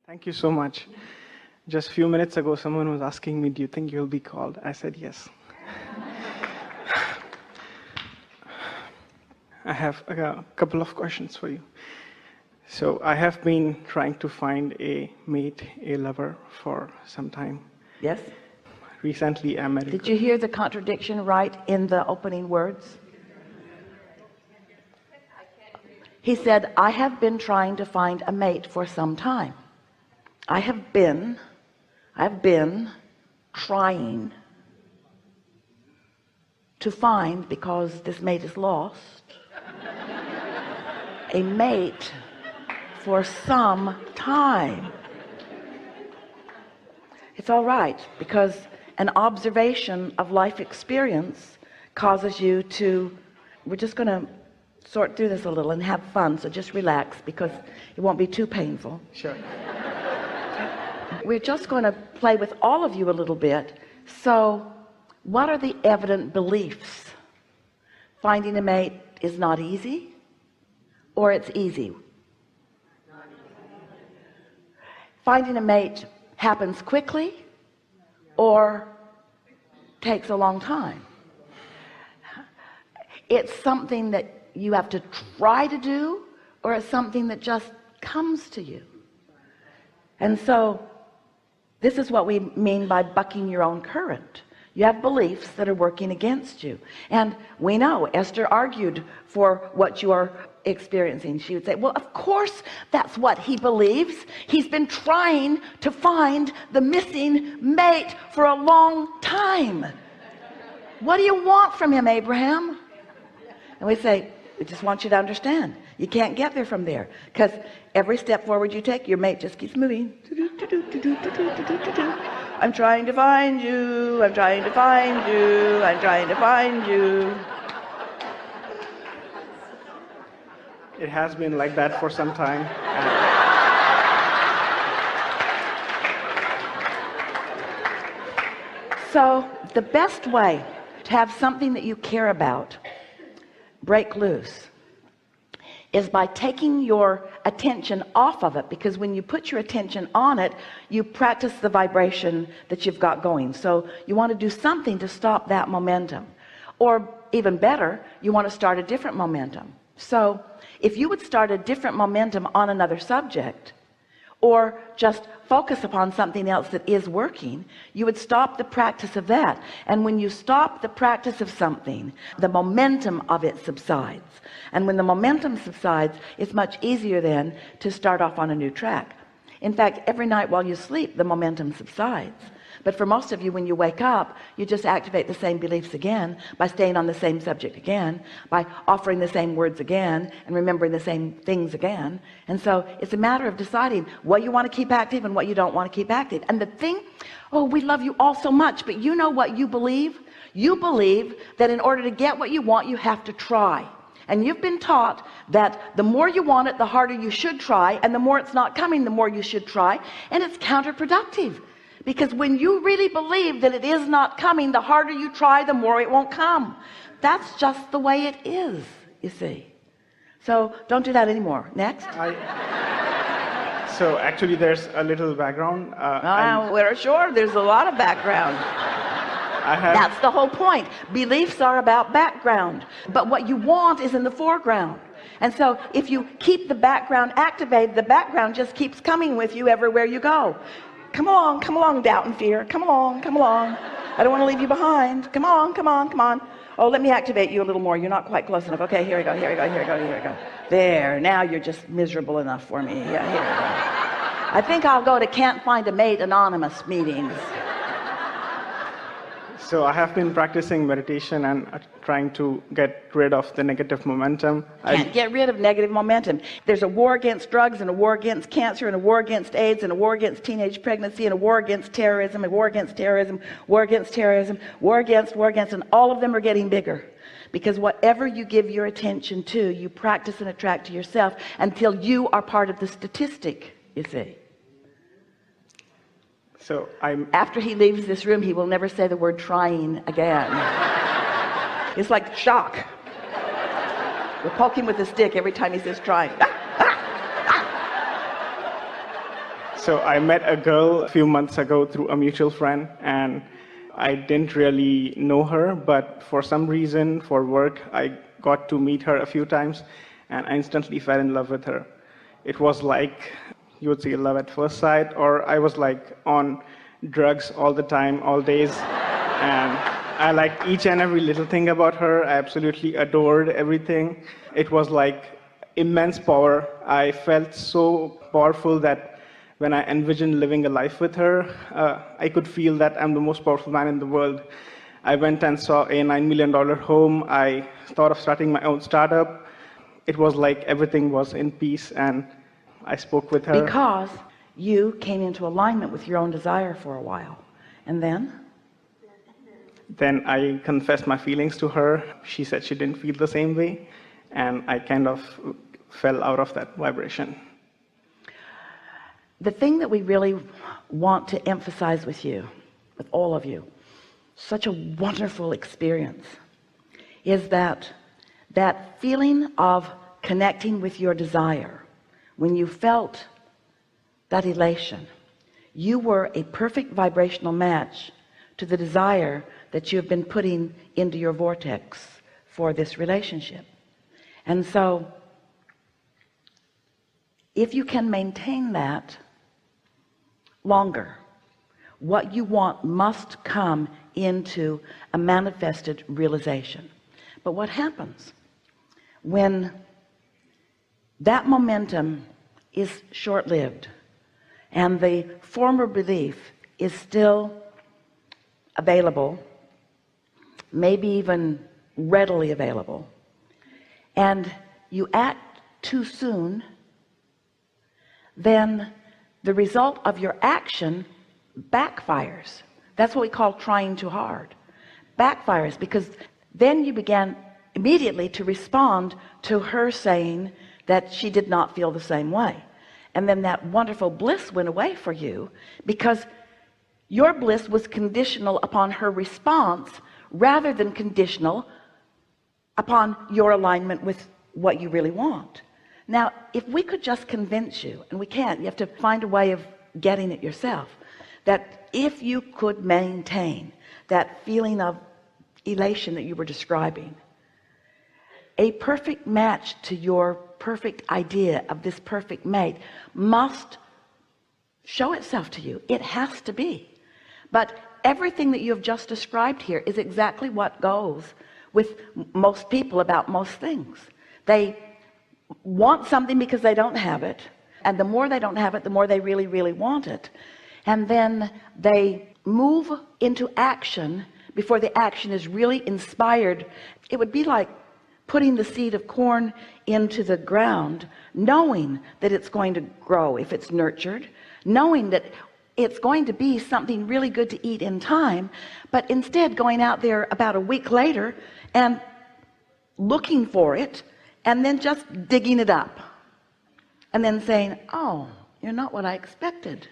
Thank you so much. Just a few minutes ago, someone was asking me, do you think you'll be called? I said yes. I have a couple of questions for you. So I have been trying to find a mate, a lover for some time. Yes? Recently, I met. Did you hear the contradiction right in the opening words? He said, I have been trying to find a mate for some time. I've been trying to find, because this mate is lost, a mate for some time. It's all right, because an observation of life experience causes you to, we're just going to sort through this a little and have fun, so just relax, because it won't be too painful. Sure. We're just going to play with all of you a little bit. So what are the evident beliefs? Finding a mate is not easy, or it's easy? Finding a mate happens quickly, or takes a long time? It's something that you have to try to do, or it's something that just comes to you. And so this is what we mean by bucking your own current. You have beliefs that are working against you, and we know Esther argued for what you are experiencing. She would say, well, of course that's what he believes. He's been trying to find the missing mate for a long time. What do you want from him, Abraham? And we say, we just want you to understand, you can't get there from there, because every step forward you take, your mate just keeps moving. I'm trying to find you, I'm trying to find you, I'm trying to find you. It has been like that for some time. So the best way to have something that you care about break loose is by taking your attention off of it, because when you put your attention on it, you practice the vibration that you've got going. So you want to do something to stop that momentum, or even better, you want to start a different momentum. So if you would start a different momentum on another subject, or just focus upon something else that is working, you would stop the practice of that. And when you stop the practice of something, the momentum of it subsides. And when the momentum subsides, it's much easier then to start off on a new track. In fact, every night while you sleep, the momentum subsides. But for most of you, when you wake up, you just activate the same beliefs again by staying on the same subject again, by offering the same words again, and remembering the same things again. And so it's a matter of deciding what you want to keep active and what you don't want to keep active. And the thing, oh, we love you all so much, but you know what you believe? You believe that in order to get what you want, you have to try. And you've been taught that the more you want it, the harder you should try, and the more it's not coming, the more you should try. And it's counterproductive, because when you really believe that it is not coming, the harder you try, the more it won't come. That's just the way it is, you see. So don't do that anymore. Next. So actually there's a little background. We're sure there's a lot of background. That's the whole point. Beliefs are about background, but what you want is in the foreground. And so if you keep the background activated, the background just keeps coming with you everywhere you go. Come along, doubt and fear. Come along. I don't want to leave you behind. Come on. Oh, let me activate you a little more. You're not quite close enough. Okay, here we go. There, now you're just miserable enough for me. Yeah, here we go. I think I'll go to Can't Find a Mate Anonymous meetings. So I have been practicing meditation and trying to get rid of the negative momentum. Can't get rid of negative momentum. There's a war against drugs, and a war against cancer, and a war against AIDS, and a war against teenage pregnancy, and a war against terrorism, and war against terrorism, war against terrorism, war against, and all of them are getting bigger. Because whatever you give your attention to, you practice and attract to yourself until you are part of the statistic, you see. So after he leaves this room, he will never say the word trying again. It's like shock. We'll poke him with a stick every time he says trying. So I met a girl a few months ago through a mutual friend, and I didn't really know her, but for some reason, for work, I got to meet her a few times, and I instantly fell in love with her. It was like, you would say, love at first sight, or I was like on drugs all the time, all days, and I liked each and every little thing about her. I absolutely adored everything. It was like immense power. I felt so powerful that when I envisioned living a life with her, I could feel that I'm the most powerful man in the world. I went and saw a $9 million home. I thought of starting my own startup. It was like everything was in peace, and I spoke with her. Because you came into alignment with your own desire for a while. And then? Then I confessed my feelings to her. She said she didn't feel the same way, and I kind of fell out of that vibration. The thing that we really want to emphasize with you, with all of you, such a wonderful experience, is that feeling of connecting with your desire, when you felt that elation, you were a perfect vibrational match to the desire that you have been putting into your vortex for this relationship. And so if you can maintain that longer, what you want must come into a manifested realization. But what happens when that momentum is short-lived and the former belief is still available, maybe even readily available, and you act too soon, then the result of your action backfires. That's what we call trying too hard. Backfires, because then you began immediately to respond to her saying that she did not feel the same way, and then that wonderful bliss went away for you, because your bliss was conditional upon her response rather than conditional upon your alignment with what you really want. Now, if we could just convince you, and we can't, you have to find a way of getting it yourself, that if you could maintain that feeling of elation that you were describing, a perfect match to your perfect idea of this perfect mate must show itself to you. It has to be. But everything that you have just described here is exactly what goes with most people about most things. They want something because they don't have it, and the more they don't have it, the more they really, really want it. And then they move into action before the action is really inspired. It would be like putting the seed of corn into the ground, knowing that it's going to grow if it's nurtured, knowing that it's going to be something really good to eat in time, but instead going out there about a week later and looking for it, and then just digging it up, and then saying, oh, you're not what I expected,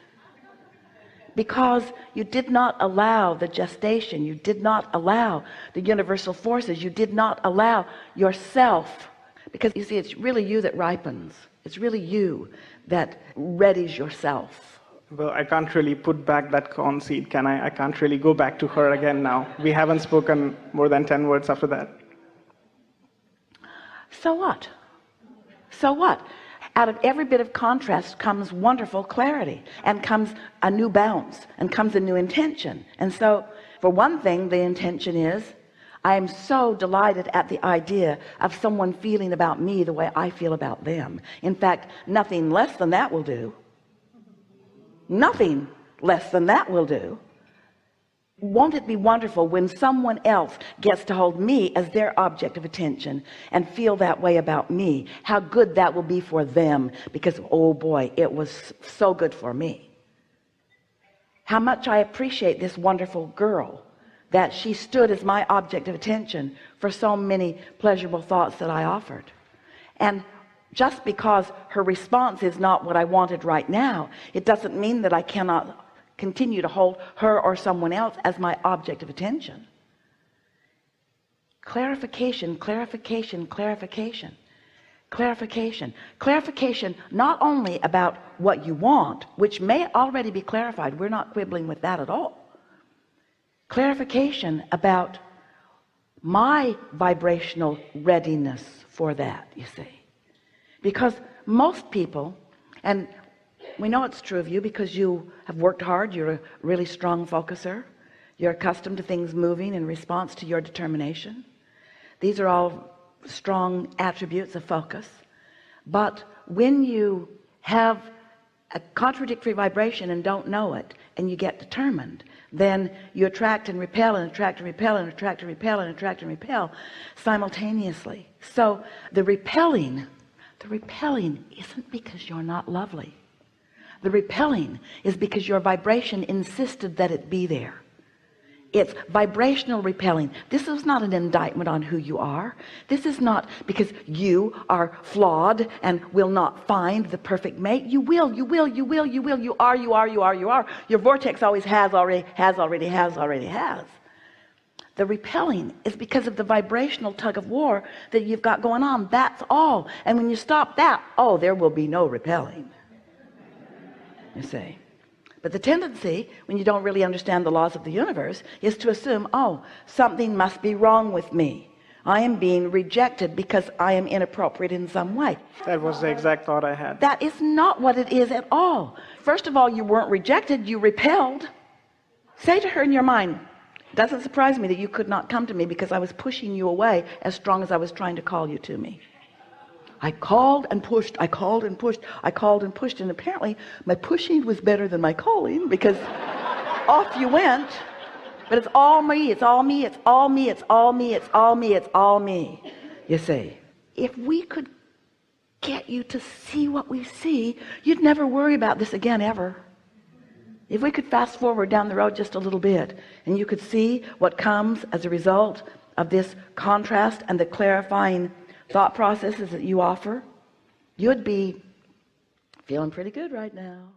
because you did not allow the gestation, you did not allow the universal forces, you did not allow yourself, because you see, it's really you that ripens, it's really you that readies yourself. Well, I can't really put back that corn seed, can I? I can't really go back to her again now. We haven't spoken more than 10 words after that. So what? So what? Out of every bit of contrast comes wonderful clarity, and comes a new bounce, and comes a new intention. And so, for one thing, the intention is, I am so delighted at the idea of someone feeling about me the way I feel about them. In fact, nothing less than that will do. Nothing less than that will do. Won't it be wonderful when someone else gets to hold me as their object of attention and feel that way about me? How good that will be for them, because oh boy, it was so good for me. How much I appreciate this wonderful girl, that she stood as my object of attention for so many pleasurable thoughts that I offered. And just because her response is not what I wanted right now, it doesn't mean that I cannot continue to hold her or someone else as my object of attention. Clarification, clarification, clarification. Clarification not only about what you want, which may already be clarified, we're not quibbling with that at all. Clarification about my vibrational readiness for that, you see, because most people, and we know it's true of you because you have worked hard, you're a really strong focuser, you're accustomed to things moving in response to your determination. These are all strong attributes of focus. But when you have a contradictory vibration and don't know it, and you get determined, then you attract and repel and attract and repel and attract and repel and attract and repel simultaneously. So the repelling isn't because you're not lovely. The repelling is because your vibration insisted that it be there. It's vibrational repelling. This is not an indictment on who you are. This is not because you are flawed and will not find the perfect mate. You will. You are. Your vortex always has, already has. The repelling is because of the vibrational tug of war that you've got going on. That's all. And when you stop that, oh, there will be no repelling, you see. But the tendency, when you don't really understand the laws of the universe, is to assume, oh, something must be wrong with me. I am being rejected because I am inappropriate in some way. That was the exact thought I had. That is not what it is at all. First of all, you weren't rejected, you repelled. Say to her in your mind, it doesn't surprise me that you could not come to me because I was pushing you away as strong as I was trying to call you to me. I called and pushed, I called and pushed, I called and pushed, and apparently my pushing was better than my calling, because off you went. But it's all me, it's all me, it's all me, it's all me, it's all me, it's all me, you see. If we could get you to see what we see, you'd never worry about this again, ever. If we could fast forward down the road just a little bit, and you could see what comes as a result of this contrast and the clarifying thought processes that you offer, you'd be feeling pretty good right now.